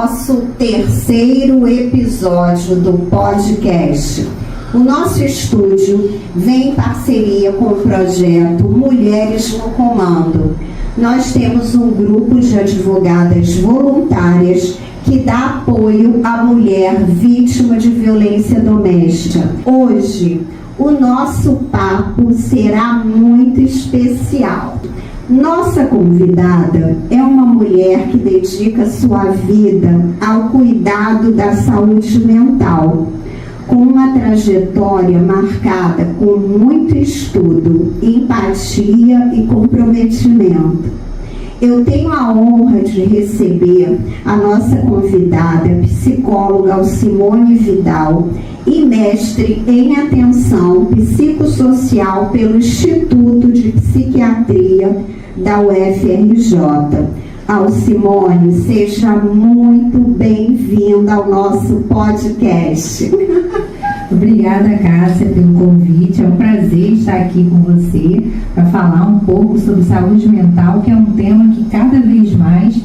nosso terceiro episódio do podcast. O nosso estúdio vem em parceria com o projeto Mulheres no Comando. Nós temos um grupo de advogadas voluntárias que dá apoio à mulher vítima de violência doméstica. Hoje, o nosso papo será muito especial. Nossa convidada é uma mulher que dedica sua vida ao cuidado da saúde mental, com uma trajetória marcada por muito estudo, empatia e comprometimento. Eu tenho a honra de receber a nossa convidada, psicóloga Alcimone Vidal, e mestre em atenção psicossocial pelo Instituto de Psiquiatria da UFRJ. Alcimone, seja muito bem-vinda ao nosso podcast. Obrigada, Cássia, pelo convite. É um prazer estar aqui com você para falar um pouco sobre saúde mental, que é um tema que cada vez mais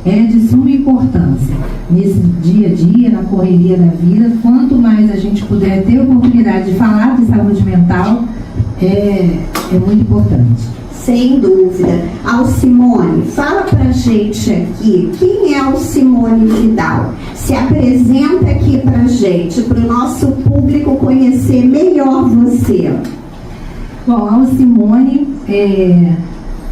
é de suma importância. Nesse dia a dia, na correria da vida, quanto mais a gente puder ter a oportunidade de falar de saúde mental, é muito importante. Sem dúvida. Alcimone, fala pra gente aqui, quem é Alcimone Vidal? Se apresenta aqui pra gente, para o nosso público conhecer melhor você. Bom, Alcimone é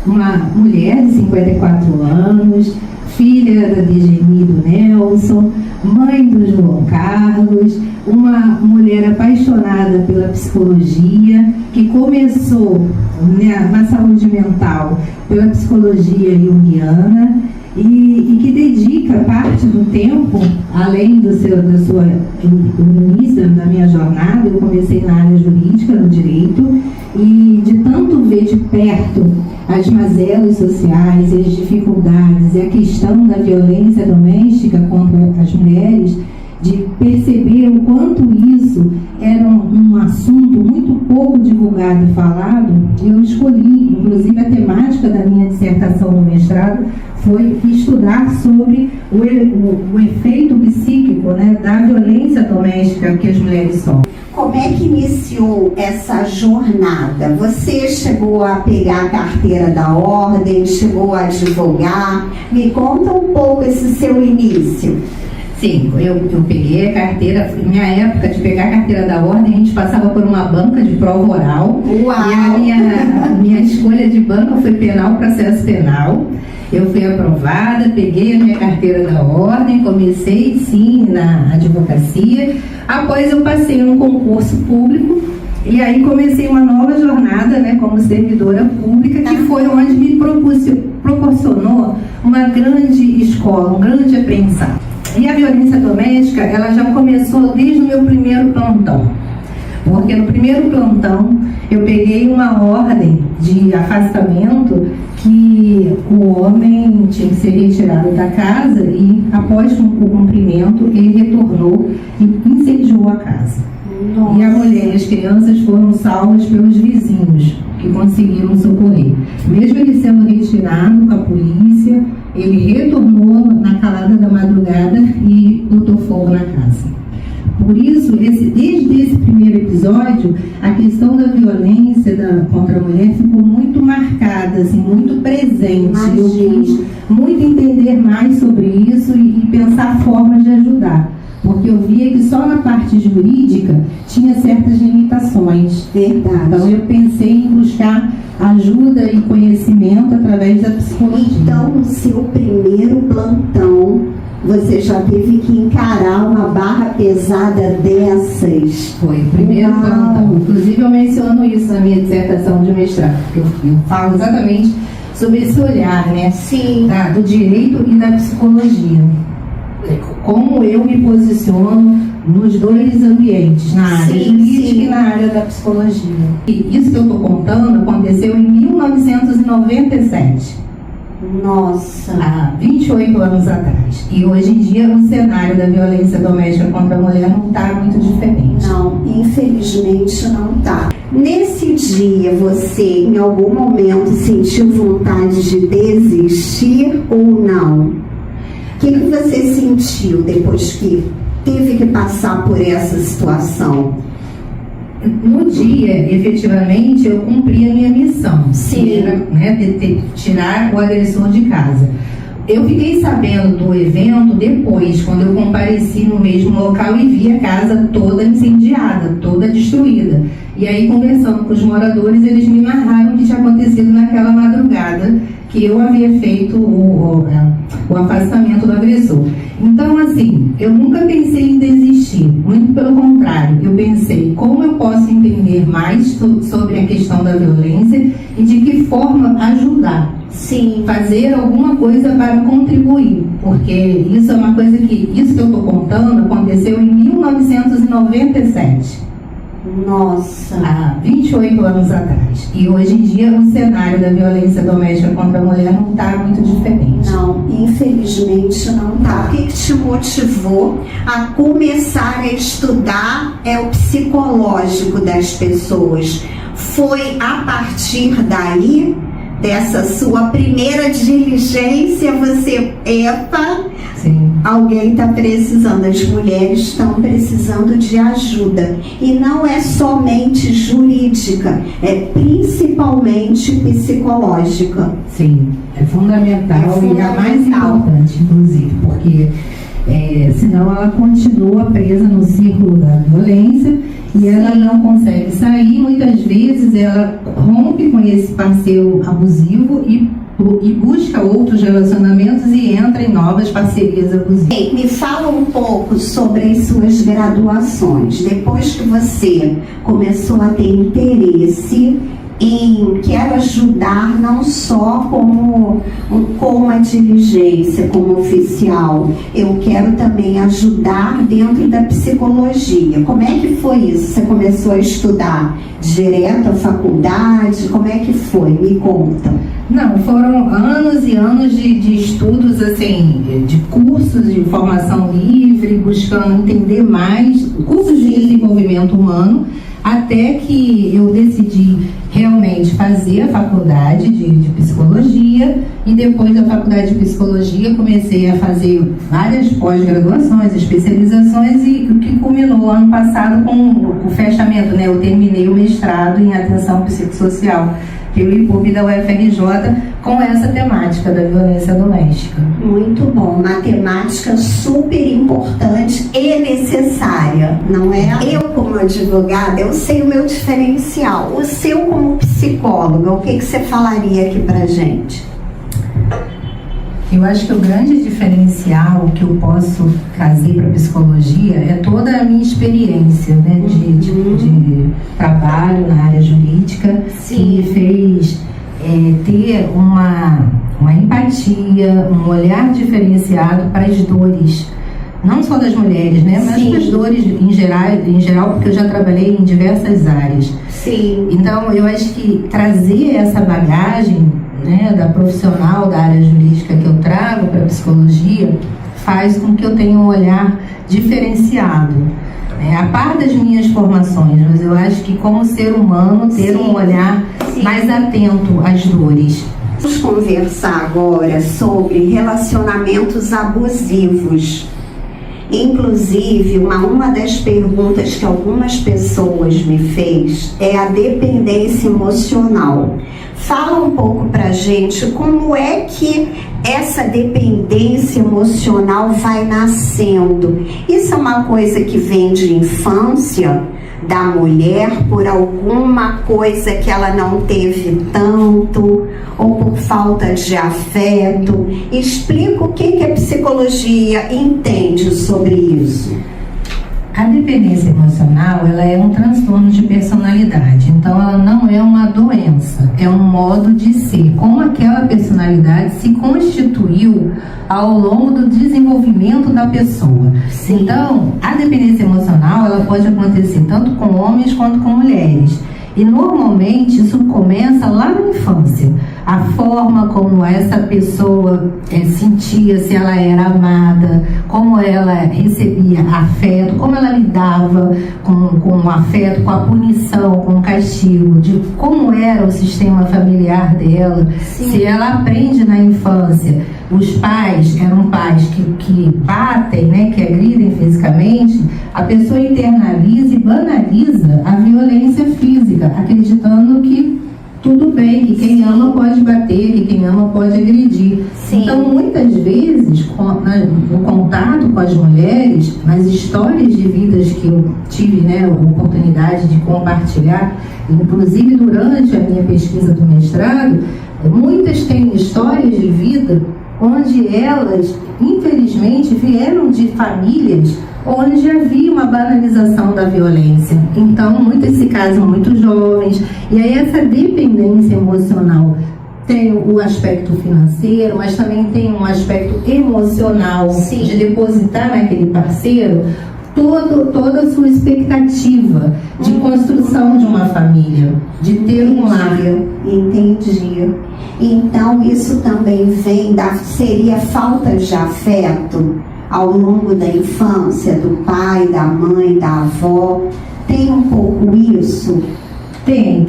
uma mulher de 54 anos, filha da Degeni e do Nelson, mãe do João Carlos, uma mulher apaixonada pela psicologia, que começou na saúde mental pela psicologia junguiana e que dedica parte do tempo, além do início da minha jornada. Eu comecei na área jurídica, no direito, e de tanto ver de perto as mazelas sociais e as dificuldades e a questão da violência doméstica contra as mulheres, de perceber o quanto isso era um assunto muito pouco divulgado e falado, eu escolhi, inclusive a temática da minha dissertação no mestrado foi estudar sobre o efeito psíquico, né, da violência doméstica que as mulheres sofrem. Como é que iniciou essa jornada? Você chegou a pegar a carteira da ordem, chegou a advogar? Me conta um pouco esse seu início. Sim, eu peguei a carteira. Minha época de pegar a carteira da ordem, a gente passava por uma banca de prova oral. Uau. E a minha escolha de banca foi penal, processo penal. Eu fui aprovada, peguei a minha carteira da ordem, comecei sim na advocacia. Após eu passei num concurso público e aí comecei uma nova jornada, né, como servidora pública, que foi onde me proporcionou uma grande escola, um grande aprendizado. E a violência doméstica, ela já começou desde o meu primeiro plantão. Porque no primeiro plantão, eu peguei uma ordem de afastamento que o homem tinha que ser retirado da casa e, após o cumprimento, ele retornou e incendiou a casa. Nossa. E a mulher e as crianças foram salvas pelos vizinhos, que conseguiram socorrer. Mesmo ele sendo retirado com a polícia, ele retornou na calada da madrugada e botou fogo na casa. Por isso, desde esse primeiro episódio, a questão da violência contra a mulher ficou muito marcada, assim, muito presente. Eu quis muito entender mais sobre isso e pensar formas de ajudar. Porque eu via que só na parte jurídica tinha certas limitações. Verdade. Então eu pensei em buscar ajuda e conhecimento através da psicologia. Então, no seu primeiro plantão, você já teve que encarar uma barra pesada dessas? Foi, primeiro plantão. Inclusive eu menciono isso na minha dissertação de mestrado, porque eu falo exatamente sobre esse olhar, né? Sim. Do direito e da psicologia. Como eu me posiciono nos dois ambientes, na área jurídica e na área da psicologia. E isso que eu estou contando aconteceu em 1997. Nossa! Há 28 anos atrás. E hoje em dia o cenário da violência doméstica contra a mulher não está muito diferente. Não, infelizmente não está. Nesse dia, você em algum momento sentiu vontade de desistir ou não? que você sentiu depois que teve que passar por essa situação? No dia, efetivamente, eu cumpri a minha missão. Sim. Que era, né, tirar o agressor de casa. Eu fiquei sabendo do evento depois, quando eu compareci no mesmo local e vi a casa toda incendiada, toda destruída. E aí, conversando com os moradores, eles me narraram o que tinha acontecido naquela madrugada, que eu havia feito o afastamento do agressor. Então, assim, eu nunca pensei em desistir, muito pelo contrário, eu pensei como eu posso entender mais sobre a questão da violência e de que forma ajudar. Sim. Fazer alguma coisa para contribuir, porque isso é uma coisa isso que eu estou contando aconteceu em 1997. Nossa. Há 28 anos atrás. E hoje em dia o cenário da violência doméstica contra a mulher não está muito diferente. Não, infelizmente não está. O que te motivou a começar a estudar o psicológico das pessoas? Foi a partir daí, dessa sua primeira diligência, você, epa, sim, alguém está precisando, as mulheres estão precisando de ajuda. E não é somente jurídica, é principalmente psicológica. Sim, é fundamental e a mais importante, inclusive, porque senão ela continua presa no círculo da violência e ela não consegue sair. Muitas vezes ela rompe com esse parceiro abusivo e busca outros relacionamentos e entra em novas parcerias abusivas. Me fala um pouco sobre as suas graduações. Depois que você começou a ter interesse em quero ajudar não só com a diligência, como oficial, eu quero também ajudar dentro da psicologia. Como é que foi isso? Você começou a estudar direto à faculdade? Como é que foi? Me conta. Não, foram anos e anos de estudos, assim, de cursos de formação livre, buscando entender mais, cursos de desenvolvimento humano, até que eu decidi realmente fazer a faculdade de psicologia, e depois da faculdade de psicologia comecei a fazer várias pós-graduações, especializações, e o que culminou ano passado com o fechamento, né? Eu terminei o mestrado em atenção psicossocial pelo IPUB da UFRJ com essa temática da violência doméstica. Muito bom, matemática super importante e necessária, não é? Eu, como advogada, eu sei o meu diferencial. O seu, como psicóloga, o que você falaria aqui pra gente? Eu acho que o grande diferencial que eu posso trazer para a psicologia é toda a minha experiência, né, de trabalho na área jurídica. Sim. Que me fez ter uma empatia, um olhar diferenciado para as dores, não só das mulheres, né, mas para as dores em geral, porque eu já trabalhei em diversas áreas. Sim. Então, eu acho que trazer essa bagagem, né, da profissional da área jurídica que eu trago para a psicologia faz com que eu tenha um olhar diferenciado, a par das minhas formações, mas eu acho que como ser humano ter um olhar mais atento às dores. Vamos conversar agora sobre relacionamentos abusivos. Inclusive, uma das perguntas que algumas pessoas me fez é a dependência emocional. Fala um pouco pra gente como é que essa dependência emocional vai nascendo. Isso é uma coisa que vem de infância da mulher, por alguma coisa que ela não teve tanto, ou por falta de afeto. Explica o que a psicologia entende sobre isso. A dependência emocional, ela é um transtorno de personalidade, então ela não é uma doença, é um modo de ser, como aquela personalidade se constituiu ao longo do desenvolvimento da pessoa. Sim. Então, a dependência emocional, ela pode acontecer tanto com homens quanto com mulheres. E normalmente isso começa lá na infância. A forma como essa pessoa sentia, se ela era amada, como ela recebia afeto, como ela lidava com o afeto, com a punição, com o castigo, de como era o sistema familiar dela. Sim. Se ela aprende na infância, os pais eram pais que batem, né, que agridem fisicamente, a pessoa internaliza e banaliza a violência física, acreditando que tudo bem, que quem ama pode bater, que quem ama pode agredir. Sim. Então, muitas vezes, no contato com as mulheres, nas histórias de vidas que eu tive, né, a oportunidade de compartilhar, inclusive durante a minha pesquisa do mestrado, muitas têm histórias de vida onde elas, infelizmente, vieram de famílias onde havia uma banalização da violência. Então, muitas se casam muito jovens, e aí essa dependência emocional tem o aspecto financeiro, mas também tem um aspecto emocional. Sim. De depositar naquele parceiro toda a sua expectativa de construção de uma família, de ter um lar. Entendi. Então isso também vem seria falta de afeto ao longo da infância, do pai, da mãe, da avó. Tem um pouco isso? Tem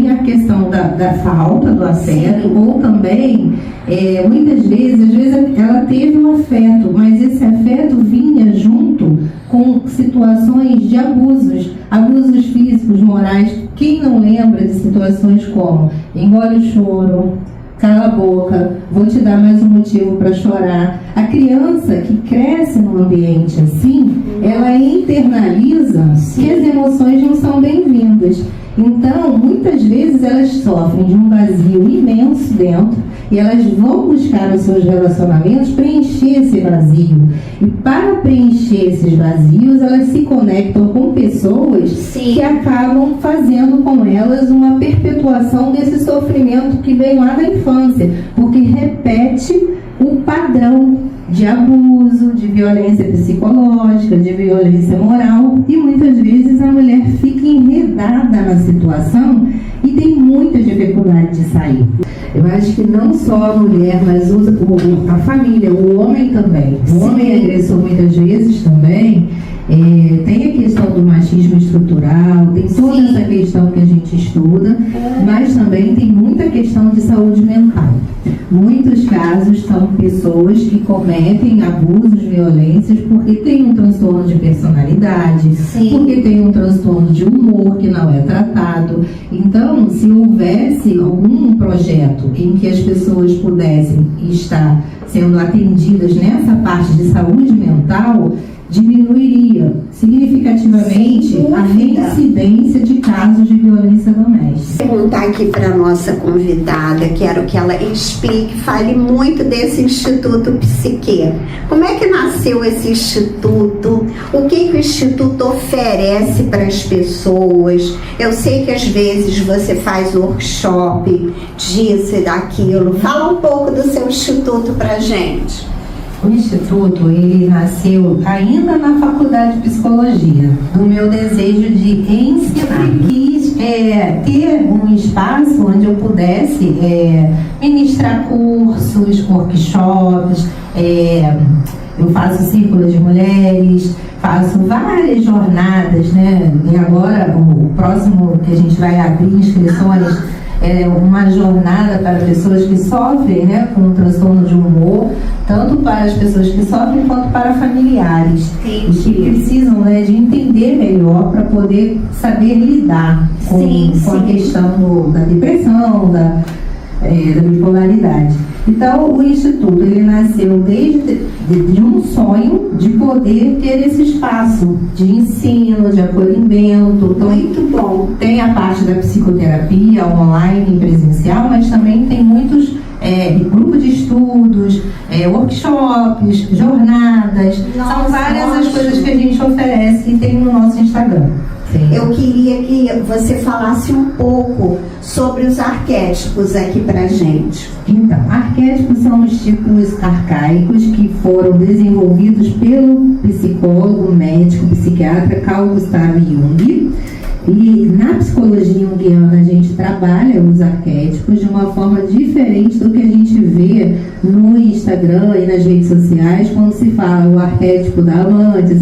a questão da falta do afeto. Sim. Ou também, muitas vezes, às vezes ela teve um afeto, mas esse afeto vinha junto com situações de abusos físicos, morais. Quem não lembra de situações como engole o choro, cala a boca, vou te dar mais um motivo para chorar. A criança que cresce num ambiente assim, ela internaliza que as emoções não são bem-vindas. Então, muitas vezes elas sofrem de um vazio imenso dentro e elas vão buscar os seus relacionamentos preencher esse vazio. E para preencher esses vazios, elas se conectam com pessoas Sim. que acabam fazendo com elas uma perpetuação desse sofrimento que vem lá da infância, porque repete o padrão de abuso, de violência psicológica, de violência moral, e muitas vezes a mulher fica enredada na situação e tem muita dificuldade de sair. Eu acho que não só a mulher, mas a família, o homem também. O homem é agressor muitas vezes também. Tem a questão do machismo estrutural, tem toda Sim. essa questão que a gente estuda, mas também tem muita questão de saúde mental. Muitos casos são pessoas que cometem abusos, violências, porque tem um transtorno de personalidade, Sim. porque tem um transtorno de humor que não é tratado. Então, se houvesse algum projeto em que as pessoas pudessem estar sendo atendidas nessa parte de saúde mental, diminuiria significativamente a reincidência de casos de violência doméstica. Vou perguntar aqui para a nossa convidada, quero que ela explique, fale muito desse Instituto Psique. Como é que nasceu esse instituto? O que o Instituto oferece para as pessoas? Eu sei que às vezes você faz workshop disso e daquilo. Fala um pouco do seu instituto para a gente. O Instituto, ele nasceu ainda na faculdade de psicologia, do meu desejo de ensinar. Quis ter um espaço onde eu pudesse ministrar cursos, workshops, eu faço círculo de mulheres, faço várias jornadas, né? E agora o próximo que a gente vai abrir inscrições é uma jornada para pessoas que sofrem, né, com um transtorno de humor, tanto para as pessoas que sofrem quanto para familiares. Sim. E que precisam, né, de entender melhor para poder saber lidar com a questão da depressão, da bipolaridade. Então, o Instituto, ele nasceu de um sonho de poder ter esse espaço de ensino, de acolhimento. Então, muito bom. Tem a parte da psicoterapia online e presencial, mas também tem muitos grupos de estudos, workshops, jornadas. Nossa, são várias as coisas que a gente oferece e tem no nosso Instagram. Sim. Eu queria que você falasse um pouco sobre os arquétipos aqui pra gente. Então, arquétipos são os tipos arcaicos que foram desenvolvidos pelo psicólogo, médico, psiquiatra Carl Gustav Jung. E na psicologia junguiana a gente trabalha os arquétipos de uma forma diferente do que a gente vê no Instagram e nas redes sociais quando se fala o arquétipo da amante,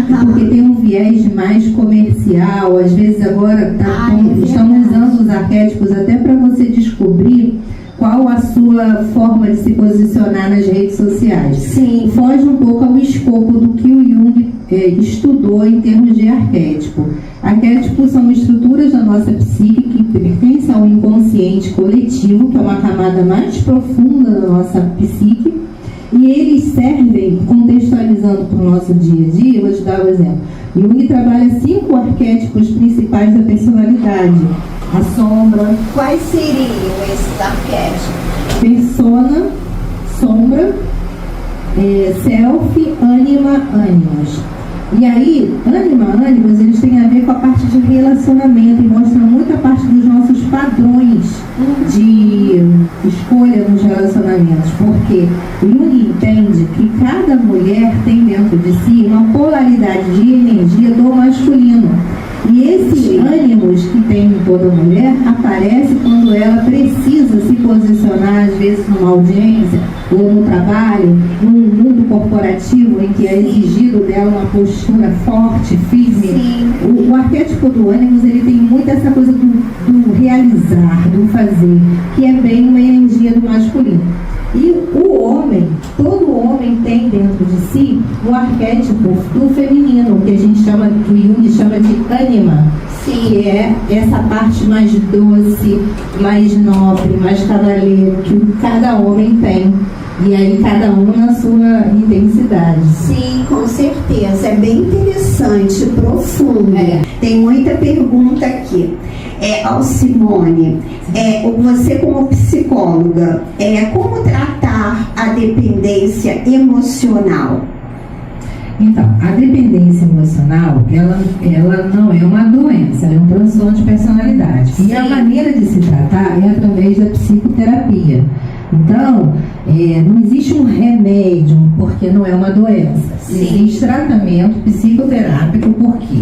porque tem um viés mais comercial. Às vezes agora estamos usando os arquétipos até para você descobrir qual a sua forma de se posicionar nas redes sociais. Sim. Foge um pouco ao escopo do que o Jung estudou em termos de arquétipo. Arquétipos são estruturas da nossa psique que pertencem ao inconsciente coletivo, que é uma camada mais profunda da nossa psique, e eles servem, contextualizando para o nosso dia a dia. Eu vou te dar um exemplo. Jung trabalha 5 arquétipos principais da personalidade. A sombra. Quais seriam esses arquétipos? Persona, sombra, self, ânima, ânimos. E aí, ânima, ânimos, eles têm a ver com a parte de relacionamento e mostram muito a parte dos nossos padrões de escolha nos relacionamentos, porque Jung entende que cada mulher tem dentro de si uma polaridade de energia do masculino. E esses ânimos que tem em toda mulher aparece quando ela precisa se posicionar, às vezes numa audiência ou no trabalho, num mundo corporativo em que é exigido dela uma postura forte, firme. O arquétipo do ânimos, ele tem muito essa coisa do realizar, do fazer, que é bem uma energia do masculino. E o homem, todo homem tem dentro de si o arquétipo do feminino, que a gente chama, que o Jung chama de ânima, que é essa parte mais doce, mais nobre, mais cavaleiro, que cada homem tem. E aí cada um na sua intensidade. Sim, com certeza. É bem interessante, profundo. Tem muita pergunta aqui. Alcimone, você como psicóloga, como tratar a dependência emocional? Então, a dependência emocional, ela não é uma doença, ela é um transtorno de personalidade. Sim. E a maneira de se tratar é através da psicoterapia. Então, não existe um remédio, porque não é uma doença. Sim. Existe tratamento psicoterápico, porque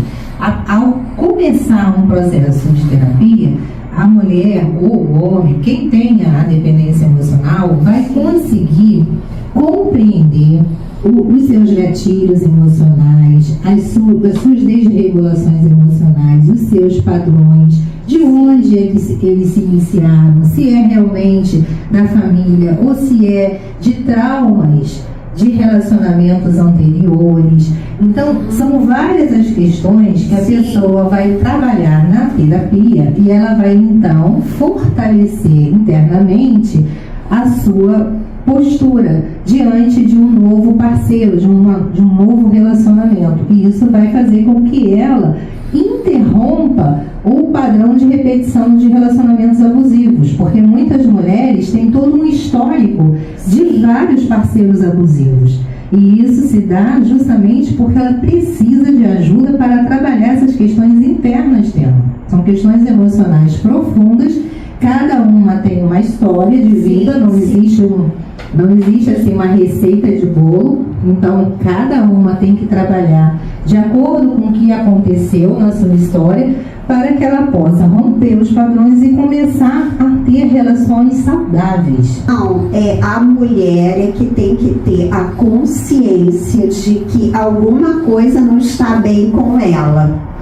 ao começar um processo de terapia, a mulher ou o homem, quem tenha a dependência emocional, vai conseguir compreender os seus gatilhos emocionais, as suas desregulações emocionais, os seus padrões, de onde eles se iniciaram, se é realmente da família ou se é de traumas de relacionamentos anteriores. Então, são várias as questões que a pessoa vai trabalhar na terapia e ela vai, então, fortalecer internamente a sua postura diante de um novo parceiro, de um novo relacionamento. E isso vai fazer com que ela interrompa o padrão de repetição de relacionamentos abusivos, porque muitas mulheres têm todo um histórico de vários parceiros abusivos. E isso se dá justamente porque ela precisa de ajuda para trabalhar essas questões internas dela. São questões emocionais profundas, cada uma tem uma história de vida, não existe assim uma receita de bolo, então cada uma tem que trabalhar de acordo com o que aconteceu na sua história para que ela possa romper os padrões e começar a ter relações saudáveis. Não, a mulher que tem que ter a consciência de que alguma coisa não está bem com ela.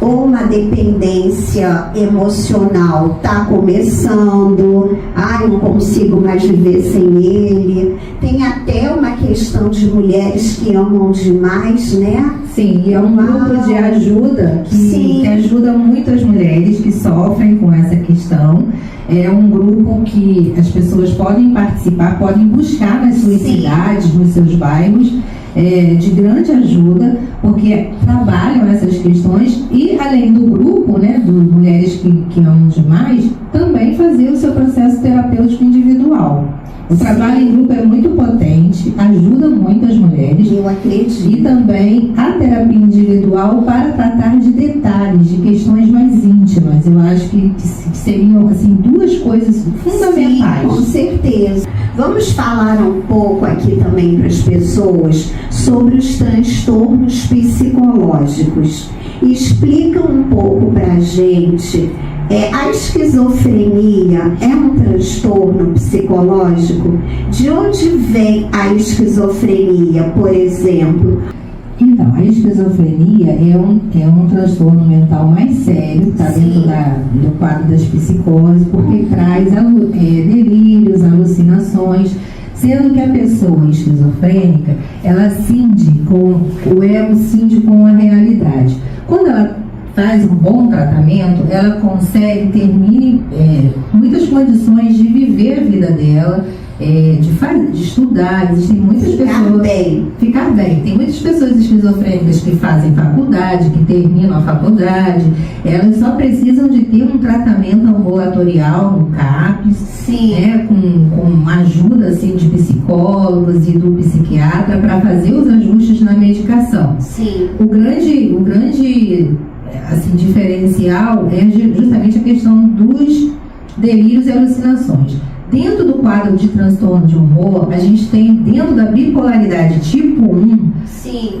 Ou uma dependência emocional está começando, não consigo mais viver sem ele. Tem até uma questão de mulheres que amam demais, né? Sim, e é um grupo de ajuda que ajuda muitas mulheres que sofrem com essa questão. É um grupo que as pessoas podem participar, podem buscar nas suas cidades, nos seus bairros, de grande ajuda, porque trabalham essas questões e, além do grupo, né, de mulheres que amam demais, também fazer o seu processo terapêutico individual. O trabalho em grupo é muito potente, ajuda muito as mulheres. Eu acredito. E também a terapia individual para tratar de detalhes, de questões mais íntimas. Eu acho que seriam assim, duas coisas fundamentais. Sim, com certeza. Vamos falar um pouco aqui também para as pessoas sobre os transtornos psicológicos. Explica um pouco pra gente. A esquizofrenia é um transtorno psicológico? De onde vem a esquizofrenia, por exemplo? Então, a esquizofrenia é um transtorno mental mais sério, que está dentro do quadro das psicoses, porque traz delírios, alucinações, sendo que a pessoa esquizofrênica, ela o ego cinde com a realidade. Quando ela faz um bom tratamento, ela consegue ter muitas condições de viver a vida dela, de estudar. Existem muitas pessoas... Ficar bem. Tem muitas pessoas esquizofrênicas que fazem faculdade, que terminam a faculdade. Elas só precisam de ter um tratamento ambulatorial no CAPS, né, com ajuda assim, de psicólogos e do psiquiatra para fazer os ajustes na medicação. Sim. O grande assim, diferencial é justamente a questão dos delírios e alucinações. Dentro do quadro de transtorno de humor, a gente tem, dentro da bipolaridade tipo 1,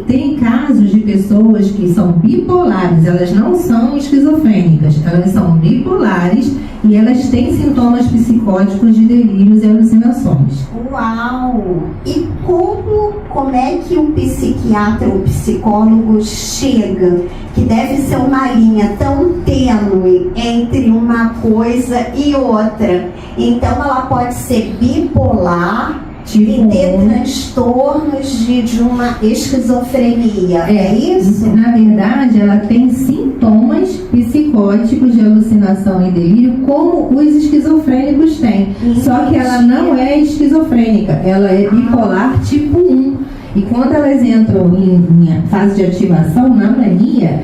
tem casos de pessoas que são bipolares, elas não são esquizofrênicas, elas são bipolares e elas têm sintomas psicóticos de delírios e alucinações. Uau! E como é que o psiquiatra ou psicólogo chega, que deve ser uma linha tão tênue entre uma coisa e outra? Então ela pode ser bipolar e ter transtornos de uma esquizofrenia, é isso? Na verdade, ela tem sintomas psicóticos de alucinação e delírio, como os esquizofrênicos têm. Só que ela não é esquizofrênica, ela é bipolar tipo 1. E quando elas entram em fase de ativação, na mania,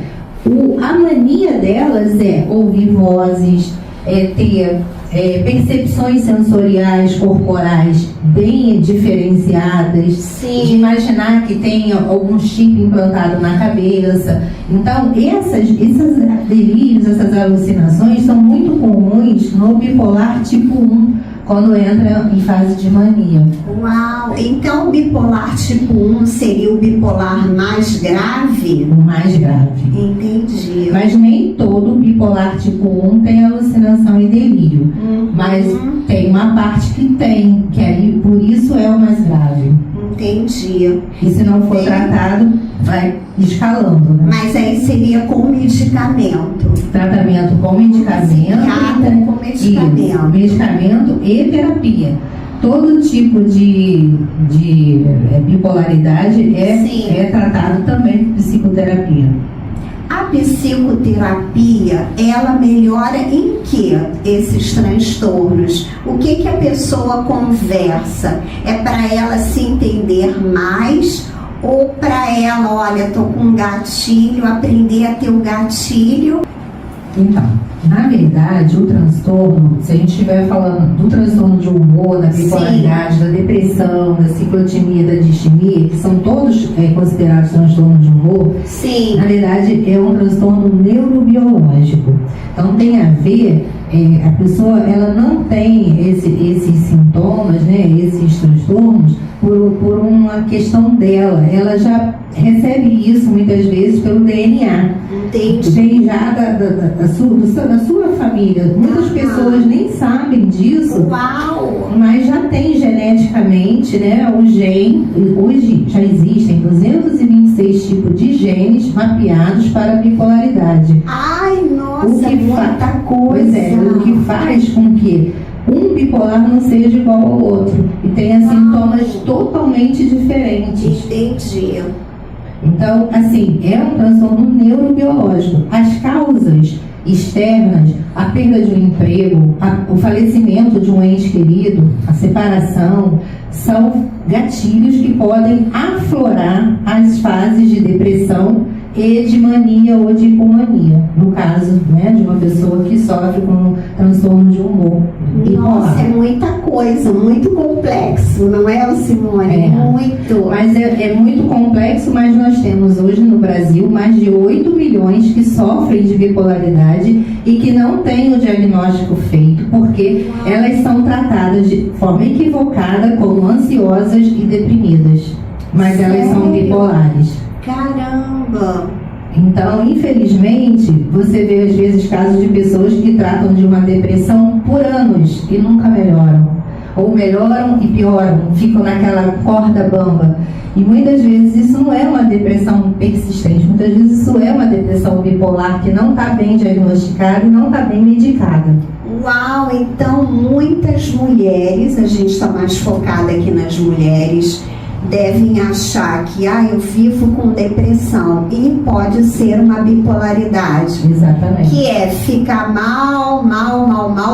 a mania delas é ouvir vozes, ter percepções sensoriais corporais bem diferenciadas, de imaginar que tem algum chip implantado na cabeça. Então, esses delírios, essas alucinações são muito comuns no bipolar tipo 1, quando entra em fase de mania. Uau! Então o bipolar tipo 1 seria o bipolar mais grave? O mais grave. Entendi. Mas nem todo bipolar tipo 1 tem alucinação e delírio. Mas tem uma parte que tem, que aí por isso é o mais grave. Entendi. E se não for tratado, vai escalando, né? Mas aí seria com medicamento. Tratamento com medicamento. Com medicamento. Isso, medicamento e terapia. Todo tipo de bipolaridade é tratado também com psicoterapia. A psicoterapia, ela melhora em que esses transtornos? O que a pessoa conversa? É para ela se entender mais ou para ela, olha, tô com um gatilho, aprender a ter o gatilho? Então, na verdade, o transtorno, se a gente estiver falando do transtorno de humor, da bipolaridade, da depressão, da ciclotimia, da distimia, que são todos considerados transtornos de humor, na verdade é um transtorno neurobiológico. Então tem a ver, a pessoa ela não tem esses sintomas, né, esses transtornos, por uma questão dela. Ela já recebe isso muitas vezes pelo DNA. Entendi. Vem já da sua família. Muitas pessoas nem sabem disso. Uau! Mas já tem geneticamente, né, o gene. Hoje já existem 226 tipos de genes mapeados para a bipolaridade. Ai, nossa, muita coisa. Pois é, o que faz com que um bipolar não seja igual ao outro e tenha sintomas totalmente diferentes. Entendi. Então, assim, é um transtorno neurobiológico. As causas externas, a perda de um emprego, o falecimento de um ente querido, a separação, são gatilhos que podem aflorar as fases de depressão e de mania ou de hipomania, no caso, né, de uma pessoa que sofre com transtorno de humor bipolar. Nossa, é muita coisa, muito complexo, não é, Simone? Muito. Mas é muito complexo, mas nós temos hoje no Brasil mais de 8 milhões que sofrem de bipolaridade e que não têm o diagnóstico feito, porque elas são tratadas de forma equivocada como ansiosas e deprimidas, mas elas são bipolares. Caramba! Então, infelizmente, você vê às vezes casos de pessoas que tratam de uma depressão por anos e nunca melhoram. Ou melhoram e pioram, ficam naquela corda bamba. E muitas vezes isso não é uma depressão persistente, muitas vezes isso é uma depressão bipolar que não está bem diagnosticada e não está bem medicada. Uau, então muitas mulheres, a gente está mais focada aqui nas mulheres, devem achar que eu vivo com depressão, e pode ser uma bipolaridade. Exatamente. Que é ficar mal,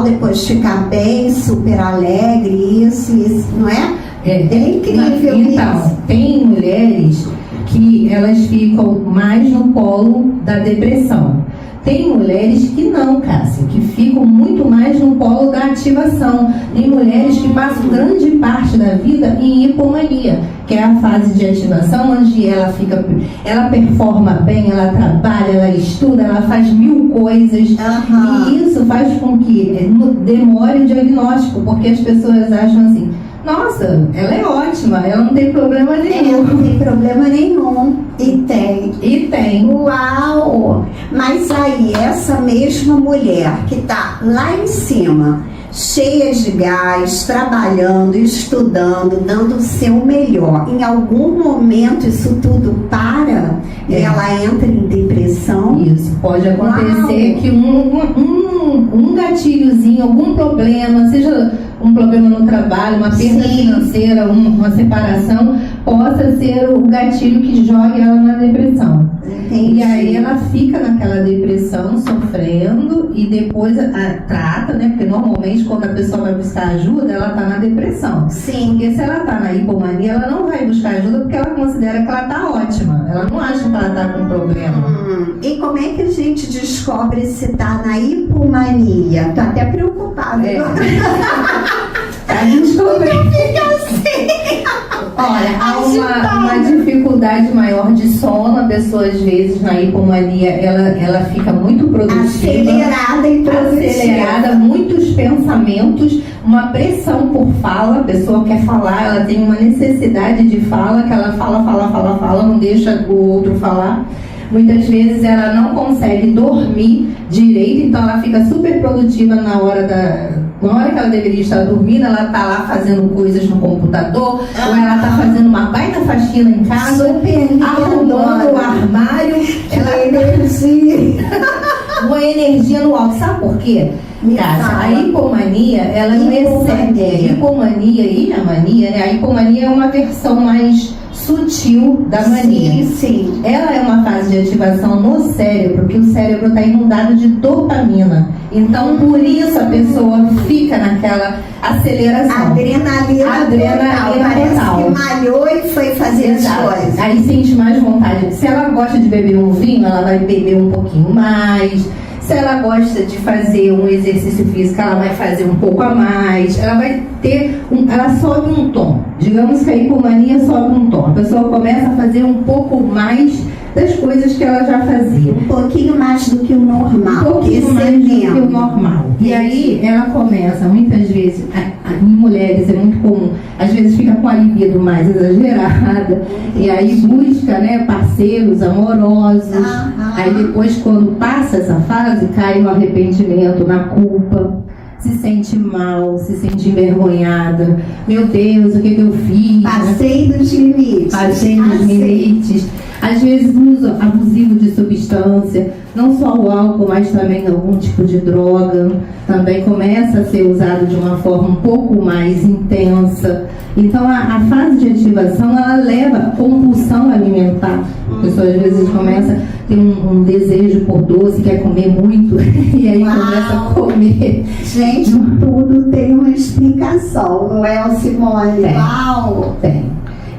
depois ficar bem, super alegre, isso, não é? É incrível então, isso. Tem mulheres que elas ficam mais no polo da depressão. Tem mulheres que não, Cássia, que ficam muito mais no polo da ativação. Tem mulheres que passam grande parte da vida em hipomania, que é a fase de ativação, onde ela performa bem, ela trabalha, ela estuda, ela faz 1000 coisas. E isso faz com que demore o diagnóstico, porque as pessoas acham assim: nossa, ela é ótima, ela não tem problema nenhum. Não tem problema nenhum. E tem. Uau! Mas aí, essa mesma mulher que tá lá em cima, cheia de gás, trabalhando, estudando, dando o seu melhor, em algum momento isso tudo para e ela entra em depressão? Isso, pode acontecer. Uau. Que um gatilhozinho, algum problema, seja um problema no trabalho, uma perda financeira, uma separação, possa ser o gatilho que jogue ela na depressão. Entendi. E aí ela fica naquela depressão, sofrendo, e depois trata, né? Porque normalmente quando a pessoa vai buscar ajuda, ela tá na depressão. Sim. Porque se ela tá na hipomania, ela não vai buscar ajuda porque ela considera que ela tá ótima. Ela não acha que ela tá com problema. E como é que a gente descobre se tá na hipomania? Tô até preocupada. A gente fica assim. Olha, há uma dificuldade maior de sono. A pessoa, às vezes, na hipomania, ela fica muito produtiva. Acelerada, muitos pensamentos, uma pressão por fala. A pessoa quer falar, ela tem uma necessidade de fala, que ela fala, não deixa o outro falar. Muitas vezes ela não consegue dormir direito, então ela fica super produtiva na hora que ela deveria estar dormindo. Ela está lá fazendo coisas no computador, ou ela está fazendo uma baita faxina em casa, arrumando o armário, uma energia no alto. Sabe por quê? A hipomania, ela não excede. A hipomania e a mania, né? A hipomania é uma versão mais sutil da mania. Sim. Ela é uma fase de ativação no cérebro, que o cérebro está inundado de dopamina. Então, por isso a pessoa fica naquela aceleração. Adrenalina total. Parece que malhou e foi fazer as coisas. Aí sente mais vontade. Se ela gosta de beber um vinho, ela vai beber um pouquinho mais. Se ela gosta de fazer um exercício físico, ela vai fazer um pouco a mais. Ela vai ter ela sobe um tom. Digamos que a hipomania sobe um tom. A pessoa começa a fazer um pouco mais das coisas que ela já fazia. Um pouquinho mais do que o normal. Um pouquinho mais do que o normal. E aí ela começa, muitas vezes, em mulheres é muito comum, às vezes fica com a libido mais exagerada, e aí busca, né, parceiros amorosos. Aí depois, quando passa essa fase, cai no arrependimento, na culpa, se sente mal, se sente envergonhada. Meu Deus, o que eu fiz? Passei dos limites. Passei dos limites. Às vezes uso abusivo de substância, não só o álcool, mas também algum tipo de droga, também começa a ser usado de uma forma um pouco mais intensa. Então a fase de ativação, ela leva a compulsão alimentar. A pessoa às vezes começa a ter um desejo por doce, quer comer muito, e aí começa a comer. Gente, tudo tem uma explicação, não é, Simone? Uau! Tem.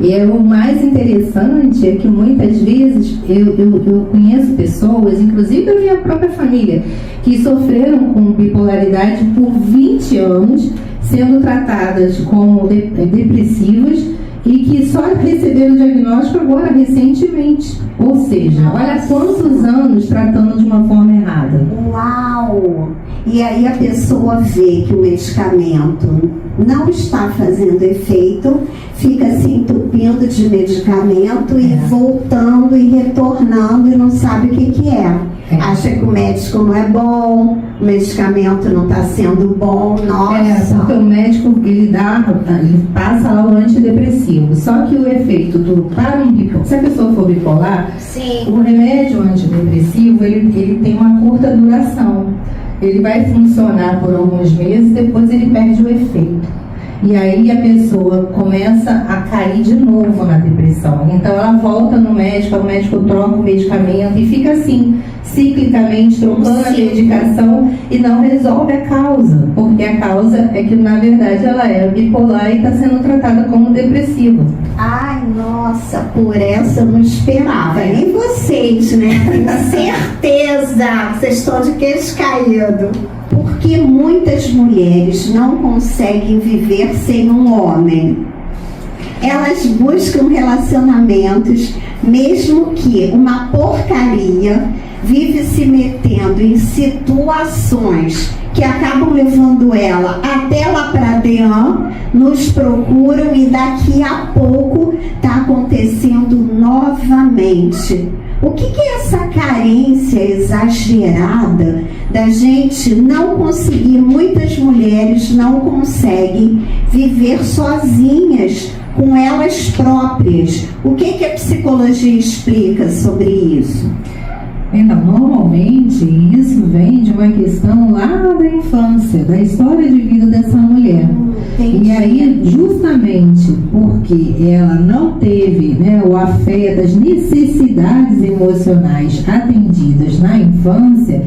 E o mais interessante é que muitas vezes eu conheço pessoas, inclusive da minha própria família, que sofreram com bipolaridade por 20 anos, sendo tratadas como depressivas, e que só receberam o diagnóstico agora, recentemente. Ou seja, olha quantos anos tratando de uma forma errada. Uau! E aí a pessoa vê que o medicamento não está fazendo efeito, fica se entupindo de medicamento e voltando e retornando e não sabe sabe o que é. Acha que o médico não é bom, o medicamento não está sendo bom, nossa. Porque o médico, ele passa lá o antidepressivo. Só que o efeito para um bipolar, se a pessoa for bipolar, Sim. o remédio antidepressivo, ele tem uma curta duração. Ele vai funcionar por alguns meses, depois ele perde o efeito. E aí a pessoa começa a cair de novo na depressão. Então ela volta no médico, o médico troca o medicamento e fica assim, ciclicamente trocando a medicação e não resolve a causa. Porque a causa é que, na verdade, ela é bipolar e está sendo tratada como depressiva. Ai, nossa, por essa eu não esperava. Nem vocês, né? Tenho certeza que vocês estão de queixo caído. Porque muitas mulheres não conseguem viver sem um homem. Elas buscam relacionamentos, mesmo que uma porcaria, vive se metendo em situações que acabam levando ela até lá para dentro, nos procuram e daqui a pouco está acontecendo novamente. O que é essa carência exagerada da gente não conseguir, muitas mulheres não conseguem viver sozinhas com elas próprias? O que a psicologia explica sobre isso? Então, normalmente isso vem de uma questão lá da infância, da história de vida dessa mulher. Entendi. E aí, justamente porque ela não teve, né, o afeto, as necessidades emocionais atendidas na infância,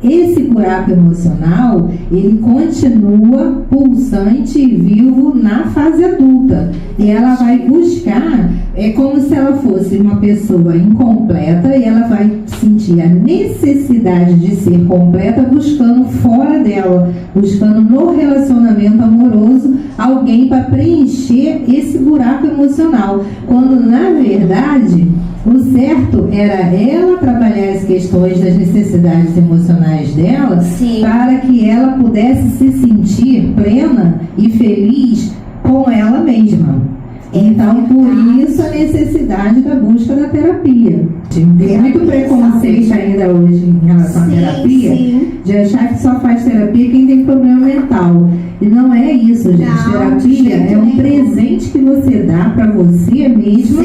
esse buraco emocional, ele continua pulsante e vivo na fase adulta. E ela vai buscar, é como se ela fosse uma pessoa incompleta e ela vai sentir a necessidade de ser completa buscando fora dela, buscando no relacionamento amoroso alguém para preencher esse buraco emocional. Quando, na verdade, o certo era ela trabalhar as questões das necessidades emocionais dela. Sim. Para que ela pudesse se sentir plena e feliz com ela mesma. Então, por isso a necessidade da busca da terapia. Tem muito preconceito ainda hoje em relação à terapia, de achar que só faz terapia quem tem problema mental. E não é isso, gente. Não, terapia é um presente que você dá para você mesmo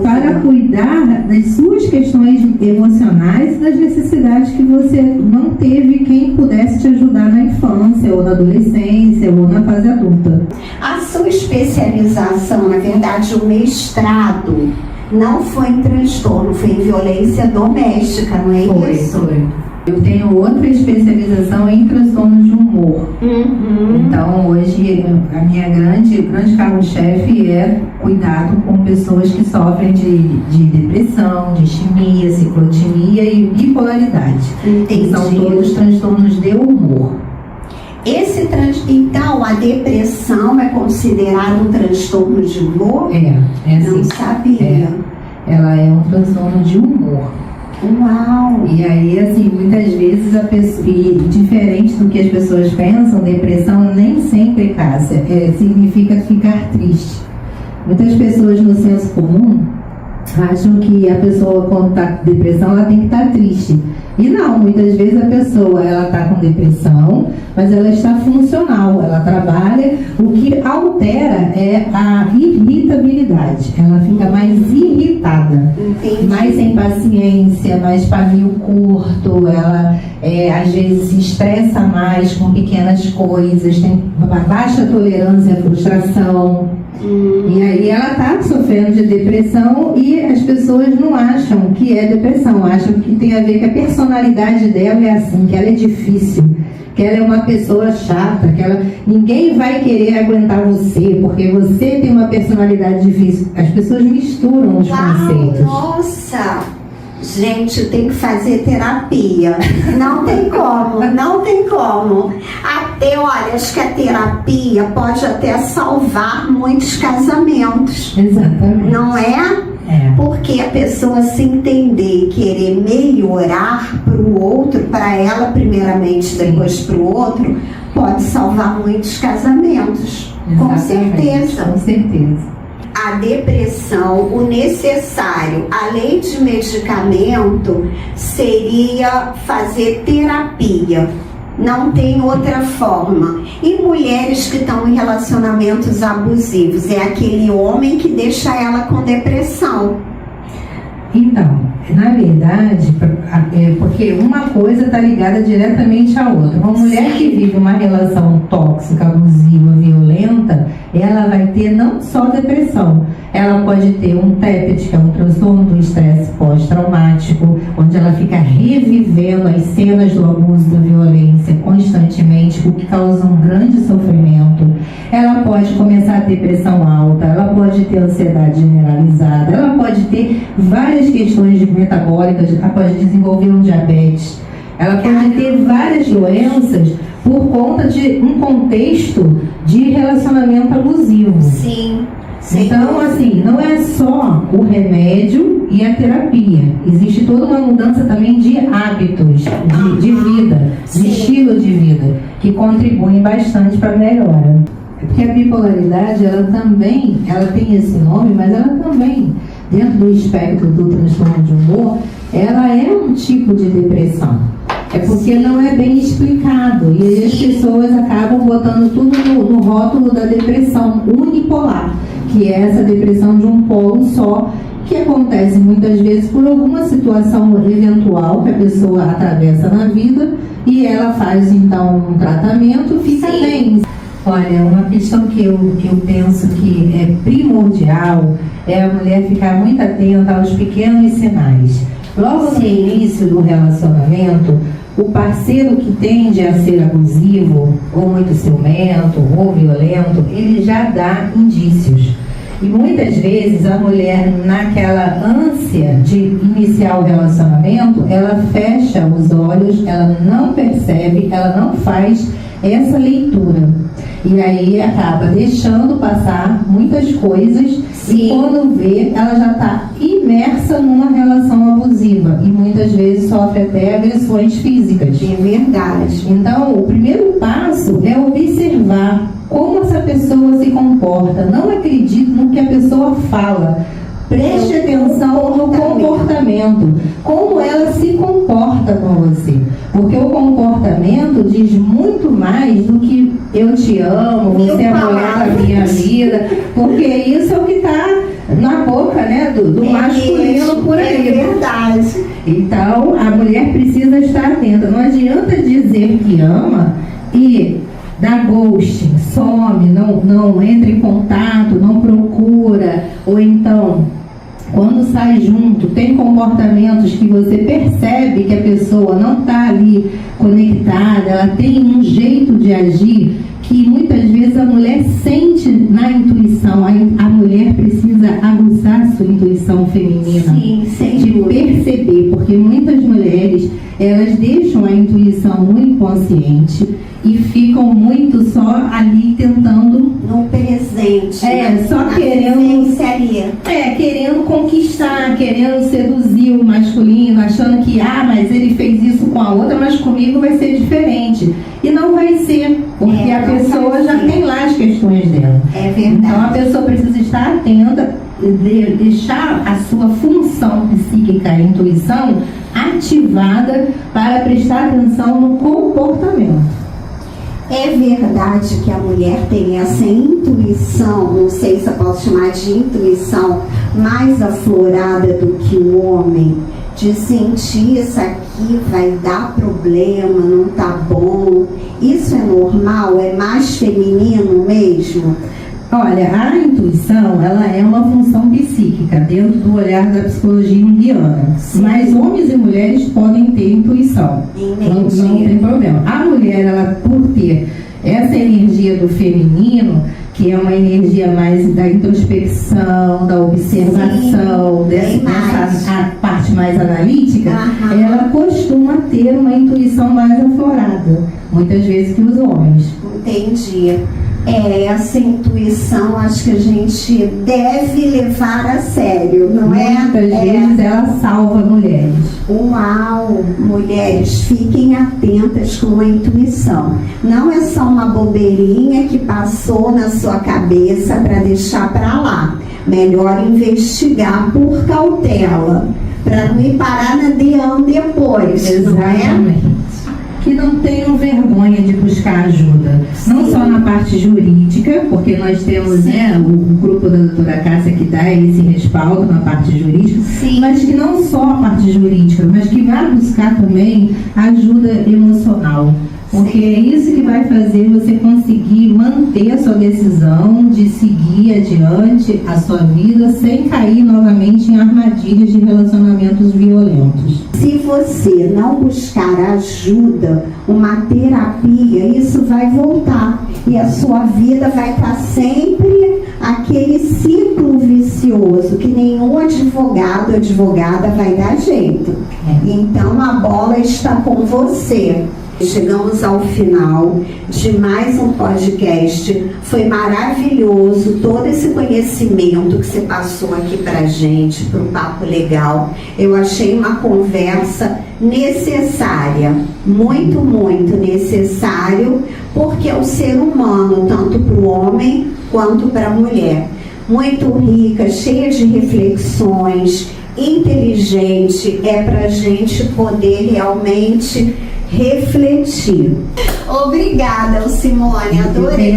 para cuidar das suas questões emocionais e das necessidades que você não teve quem pudesse te ajudar na infância, ou na adolescência, ou na fase adulta. A sua especialização, na verdade, o mestrado, não foi em transtorno, foi em violência doméstica, não é isso? Foi. Eu tenho outra especialização em transtornos de humor. Então, hoje, a minha grande carro-chefe é cuidado com pessoas que sofrem de depressão, de istimia, ciclotimia e bipolaridade. Entendi. São todos transtornos de humor. Então, a depressão é considerada um transtorno de humor? É assim. Não sabia. Ela é um transtorno de humor. Uau! E aí, assim, muitas vezes a pessoa, e diferente do que as pessoas pensam, depressão nem sempre, Cássia, significa ficar triste. Muitas pessoas no senso comum acham que a pessoa, quando está com depressão, ela tem que estar triste. E não, muitas vezes a pessoa, ela está com depressão, mas ela está funcional, ela trabalha. O que altera é a irritabilidade. Ela fica mais irritada. Entendi. Mais sem paciência, mais pavio curto, ela às vezes se estressa mais com pequenas coisas, tem uma baixa tolerância à frustração. E aí ela está sofrendo de depressão e as pessoas não acham que é depressão, acham que tem a ver com a personalidade dela é assim, que ela é difícil, que ela é uma pessoa chata, que ninguém vai querer aguentar você, porque você tem uma personalidade difícil. As pessoas misturam os conceitos. Nossa! Gente, tem que fazer terapia. Não tem como, não tem como. Olha, acho que a terapia pode até salvar muitos casamentos. Exatamente. Não é? Porque a pessoa se entender e querer melhorar para o outro, para ela primeiramente, depois para o outro, pode salvar muitos casamentos. Exatamente. Com certeza. Com certeza. a depressão, o necessário, além de medicamento, seria fazer terapia. Não tem outra forma. E mulheres que estão em relacionamentos abusivos, é aquele homem que deixa ela com depressão. Então, na verdade, porque uma coisa está ligada diretamente à outra. Uma mulher que vive uma relação tóxica, abusiva, violenta, ela vai ter não só depressão, ela pode ter um TEPT, que é um transtorno do estresse pós-traumático, onde ela fica revivendo as cenas do abuso, da violência constantemente, o que causa um grande sofrimento. Ela pode começar a ter pressão alta, ela pode ter ansiedade generalizada, ela pode ter várias questões metabólicas, ela pode desenvolver um diabetes, ela pode ter várias doenças por conta de um contexto de relacionamento abusivo. Sim. Então, assim, não é só o remédio e a terapia. Existe toda uma mudança também de hábitos, de vida, de estilo de vida, que contribuem bastante para a melhora. Porque a bipolaridade, ela tem esse nome, mas ela também, dentro do espectro do transtorno de humor, ela é um tipo de depressão. É porque não é bem explicado. E aí as pessoas acabam botando tudo no rótulo da depressão unipolar, que é essa depressão de um polo só, que acontece muitas vezes por alguma situação eventual que a pessoa atravessa na vida e ela faz então um tratamento, fica bem. Olha, uma questão que eu penso que é primordial é a mulher ficar muito atenta aos pequenos sinais. Logo no início do relacionamento, o parceiro que tende a ser abusivo, ou muito ciumento, ou violento, ele já dá indícios. E muitas vezes a mulher, naquela ânsia de iniciar o relacionamento, ela fecha os olhos, ela não percebe, ela não faz essa leitura. E aí acaba deixando passar muitas coisas. Sim. E quando vê, ela já está imersa numa relação abusiva e muitas vezes sofre até agressões físicas. É verdade. Então, o primeiro passo é observar como essa pessoa se comporta. Não acredite no que a pessoa fala. Preste atenção no comportamento, como ela se comporta com você. Porque o comportamento diz muito mais do que eu te amo, você é a mulher da minha vida, porque isso é o que está na boca, né, do masculino por aí. É verdade. Então, a mulher precisa estar atenta. Não adianta dizer que ama e dá ghosting, some, não entra em contato, não procura, ou então, quando sai junto, tem comportamentos que você percebe que a pessoa não está ali conectada, ela tem um jeito de agir que muitas vezes a mulher sente na intuição. A mulher precisa aguçar sua intuição feminina. Sim, sem de dúvida. Perceber, porque muitas mulheres, elas deixam a intuição no inconsciente e ficam muito só ali tentando no presente. Só querendo ali. Querendo conquistar, querendo seduzir o masculino, achando que mas ele fez isso com a outra, mas comigo vai ser diferente. E não vai ser, porque a pessoa já tem lá as questões dela. É verdade. Então a pessoa precisa estar atenta, deixar a sua função psíquica, a intuição, ativada para prestar atenção no comportamento. É verdade que a mulher tem essa intuição, não sei se eu posso chamar de intuição, mais aflorada do que o homem, de sentir isso aqui vai dar problema, não tá bom. Isso é normal? É mais feminino mesmo? Olha, a intuição, ela é uma função psíquica dentro do olhar da psicologia junguiana. Mas homens e mulheres podem ter intuição. Não tem problema. A mulher, ela por ter essa energia do feminino, que é uma energia mais da introspecção, da observação, dessa parte mais analítica, ela costuma ter uma intuição mais aflorada, muitas vezes que os homens. Entendi. Essa intuição, acho que a gente deve levar a sério, não é? Muitas vezes ela salva mulheres. Uau! Mulheres, fiquem atentas com a intuição. Não é só uma bobeirinha que passou na sua cabeça para deixar para lá. melhor investigar por cautela, para não ir parar na DEAN depois, não é? Exatamente. Que não tenham vergonha de buscar ajuda, não só na parte jurídica, porque nós temos, né, o grupo da doutora Cássia que dá esse respaldo na parte jurídica, Sim. mas que não só a parte jurídica, mas que vai buscar também ajuda emocional. Porque é isso que vai fazer você conseguir manter a sua decisão de seguir adiante a sua vida sem cair novamente em armadilhas de relacionamentos violentos. Se você não buscar ajuda, uma terapia, isso vai voltar. E a sua vida vai estar sempre aquele ciclo vicioso que nenhum advogado ou advogada vai dar jeito. Então a bola está com você. Chegamos ao final de mais um podcast. Foi maravilhoso todo esse conhecimento que você passou aqui pra gente, pro Papo Legal. Eu achei uma conversa necessária, muito, muito necessário, porque é o ser humano, tanto para o homem quanto para a mulher. Muito rica, cheia de reflexões, inteligente, é pra gente poder realmente refletir. Obrigada, Simone, adorei.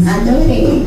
Adorei.